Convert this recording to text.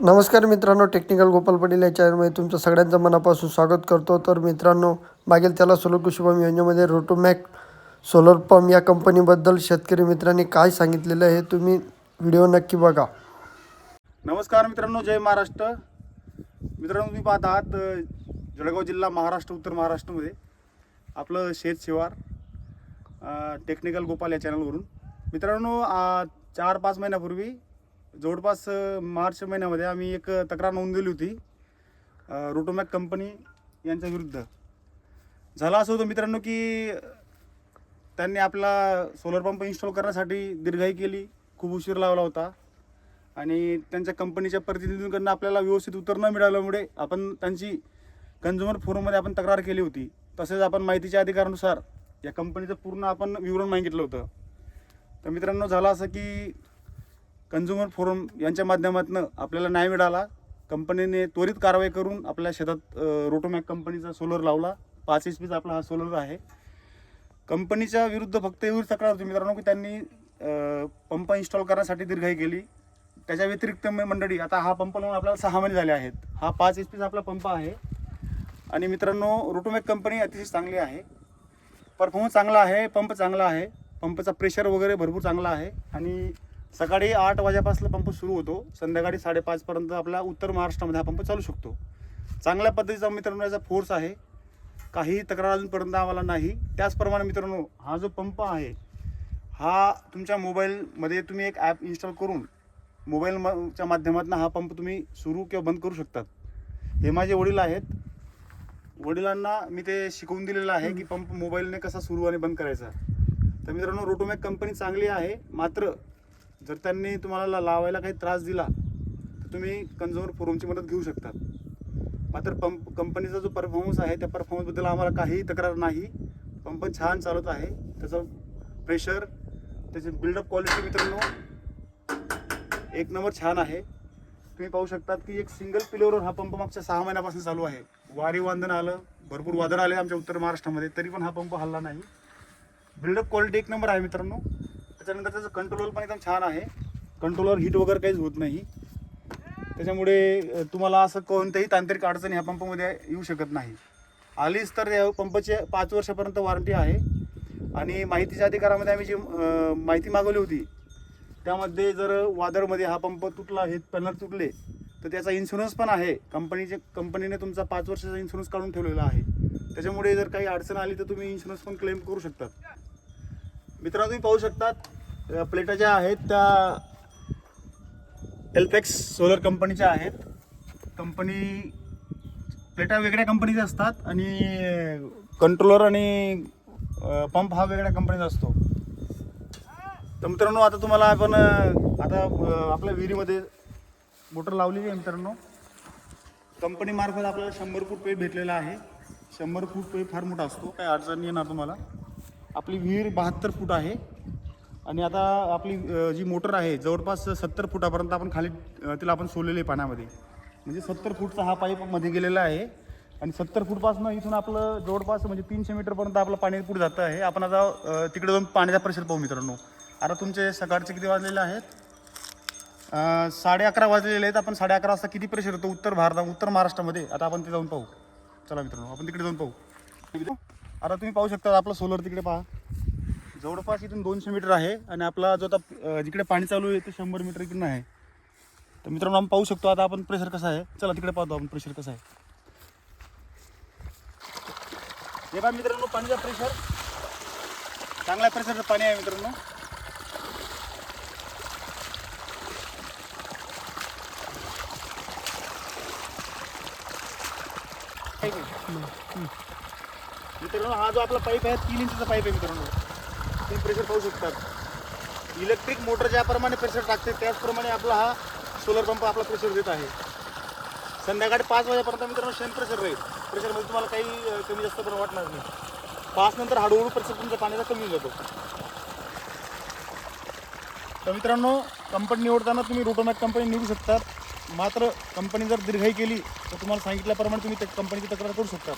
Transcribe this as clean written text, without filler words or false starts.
नमस्कार मित्रांनो, टेक्निकल गोपाल पाटील या चॅनलमध्ये तुमचं सगळ्यांचं मनापासून स्वागत करतो. तर मित्रांनो, मागील त्याला सोलर कृषीपंप योजनेमध्ये रोटोमॅक सोलर पंप या कंपनीबद्दल शेतकरी मित्रांनी काय सांगितलेलं आहे तुम्ही व्हिडिओ नक्की बघा. नमस्कार मित्रांनो, जय महाराष्ट्र. मित्रांनो, तुम्ही पाहत आहात जळगाव जिल्हा महाराष्ट्र, उत्तर महाराष्ट्रामध्ये आपलं शेत शिवार टेक्निकल गोपाल या चॅनलवरून. मित्रांनो, 4-5 महिन्यापूर्वी जवळपास मार्च महिन्यामध्ये आम्ही एक तक्रार नोंदवली होती रोटोमॅक कंपनी यांच्या विरुद्ध. झालं असं होतं मित्रांनो की त्यांनी आपला सोलर पंप इन्स्टॉल करण्यासाठी दिरंगाई केली, खूप उशीर लावला होता आणि त्यांच्या कंपनीच्या प्रतिनिधींकडून आपल्याला व्यवस्थित उत्तर न मिळाल्यामुळे आपण त्यांची कन्झ्युमर फोरममध्ये आपण तक्रार केली होती. तसेच आपण माहितीच्या अधिकारानुसार या कंपनीचं पूर्ण आपण विवरण मागितलं होतं. तर मित्रांनो, झालं असं की कन्झ्युमर फोरम यांच्या माध्यमातून आपल्याला न्याय मिळाला. कंपनीने त्वरित कारवाई करून आपल्या शेतात रोटोमॅक कंपनीचा सोलर लावला. 5 HP आपला हा सोलर आहे. कंपनीच्या विरुद्ध फक्त एवढी तक्रार होती मित्रांनो की त्यांनी पंप इन्स्टॉल करण्यासाठी दिरंगाई केली. त्याच्या व्यतिरिक्त मंडळी, आता हा पंप लावून आपल्याला 6 महिने झाले आहेत. हा 5 HP आपला पंप आहे आणि मित्रांनो, रोटोमॅक कंपनी अतिशय चांगली आहे. परफॉर्मन्स चांगला आहे, पंप चांगला आहे, पंपचा प्रेशर वगैरे भरपूर चांगला आहे आणि सकाळी 8 वाजेपासून पंप सुरू होतो, संध्याकाळी 5:30 पर्यंत आपला उत्तर महाराष्ट्रामध्ये हा पंप चालू शकतो. चांगल्या पद्धतीचा मित्रांनो याचा फोर्स आहे. काही तक्रार अजूनपर्यंत आम्हाला नाही. त्याचप्रमाणे मित्रांनो, हा जो पंप आहे हा तुमच्या मोबाईलमध्ये तुम्ही एक ॲप इन्स्टॉल करून मोबाईलच्या माध्यमातून हा पंप तुम्ही सुरू किंवा बंद करू शकतात. हे माझे वडील आहेत. वडिलांना मी ते शिकवून दिलेलं आहे की पंप मोबाईलने कसा सुरू आणि बंद करायचा. तर मित्रांनो, रोटोमॅक कंपनी चांगली आहे. मात्र जर त्यांनी तुम्हाला लावायला काही त्रास दिला तर तुम्ही कन्झ्युमर फोरमची मदत घेऊ शकतात. मात्र कंपनीचा जो परफॉर्मन्स आहे त्या परफॉर्मन्सबद्दल आम्हाला काही तक्रार नाही. पंप छान चालत आहे. त्याचं प्रेशर, त्याची बिल्डअप क्वालिटी मित्रांनो एक नंबर छान आहे. तुम्ही पाहू शकतात की एक सिंगल पिलरवर हा पंप मागच्या 6 महिन्यापासून चालू आहे. वारी वादन आलं, भरपूर वादळ आले आमच्या उत्तर महाराष्ट्रामध्ये, तरी पण हा पंप हलला नाही. बिल्डअप क्वालिटी एक नंबर आहे मित्रांनो. त्याच्यानंतर त्याचं कंट्रोलर पण एकदम छान आहे. कंट्रोलर हीट वगैरे काहीच होत नाही. त्याच्यामुळे तुम्हाला असं कोणत्याही तांत्रिक अडचण ह्या पंपामध्ये येऊ शकत नाही. आलीच तर या पंपाची 5 वर्षापर्यंत वॉरंटी आहे. आणि माहितीच्या अधिकारामध्ये आम्ही जी माहिती मागवली होती त्यामध्ये जर वादळमध्ये हा पंप तुटला, हे पॅनल तुटले तर त्याचा इन्शुरन्स पण आहे. कंपनीने तुमचा 5 वर्षाचा इन्शुरन्स काढून ठेवलेला आहे. त्याच्यामुळे जर काही अडचण आली तर तुम्ही इन्शुरन्स पण क्लेम करू शकतात. मित्रांनो, तुम्ही पाहू शकतात प्लेटा ज्या आहेत त्या एल्पेक्स सोलर कंपनीच्या आहेत. कंपनी प्लेटा वेगळ्या कंपनीच्या असतात आणि कंट्रोलर आणि पंप हा वेगळ्या कंपनीचा असतो. तर मित्रांनो, आता तुम्हाला आपण आपल्या विहिरीमध्ये मोटर लावलेली आहे मित्रांनो. कंपनीमार्फत आपल्याला 100 फूट पाईप भेटलेला आहे. 100 फूट पाईप फार मोठा असतो, काही अडचण येणार तुम्हाला. आपली विहीर 72 फूट आहे आणि आता आपली जी मोटर आहे जवळपास 70 फुटापर्यंत आपण खाली तिला आपण सोडलेली आहे पाण्यामध्ये. म्हणजे 70 फूटचा हा पाईप मध्ये गेलेला आहे आणि 70 फूटपासून इथून आपलं जवळपास म्हणजे 300 मीटरपर्यंत आपलं पाणी पुढे जातं आहे. आपण आता तिकडे जाऊन पाण्याचा प्रेशर पाहू मित्रांनो. आता तुमचे सकाळचे किती वाजलेले आहेत? 11:30 वाजलेले आहेत. आपण 11:30 वाजता किती प्रेशर होतं उत्तर महाराष्ट्रामध्ये आता आपण ते जाऊन पाहू. चला मित्रांनो, आपण तिकडे जाऊन पाहू. आता तुम्ही पाहू शकता आपला सोलर तिकडे पहा. जवळपास इथून 200 मीटर आहे आणि आपला जो आता जिकडे पाणी चालू आहे ते 100 मीटर इकडून आहे. तर मित्रांनो, आपण पाहू शकतो आता आपण प्रेशर कसं आहे. चला तिकडे पाहतो आपण प्रेशर कसं आहे. हे बघा मित्रांनो, पाणीचा प्रेशर चांगल्या प्रेशरचं पाणी आहे मित्रांनो. मित्रांनो, हा जो आपला पाईप आहे 3 इंचचा पाईप आहे मित्रांनो. तुम्ही प्रेशर पाहू शकतात. इलेक्ट्रिक मोटर ज्याप्रमाणे प्रेशर टाकते त्याचप्रमाणे आपला हा सोलर पंप आपला प्रेशर देत आहे. संध्याकाळी 5 वाजेपर्यंत मित्रांनो सेम प्रेशर राहील. प्रेशरमध्ये तुम्हाला काही कमी जास्त पण वाटणार नाही. 5 नंतर हळूहळू प्रेशर तुमच्या पाण्याचा कमी होऊन जातो. तर मित्रांनो, कंपनी निवडताना तुम्ही रोटोमॅक कंपनी निवडू शकतात. मात्र कंपनी जर दिरंगाई केली तर तुम्हाला सांगितल्याप्रमाणे तुम्ही त्या कंपनीची तक्रार करू शकता.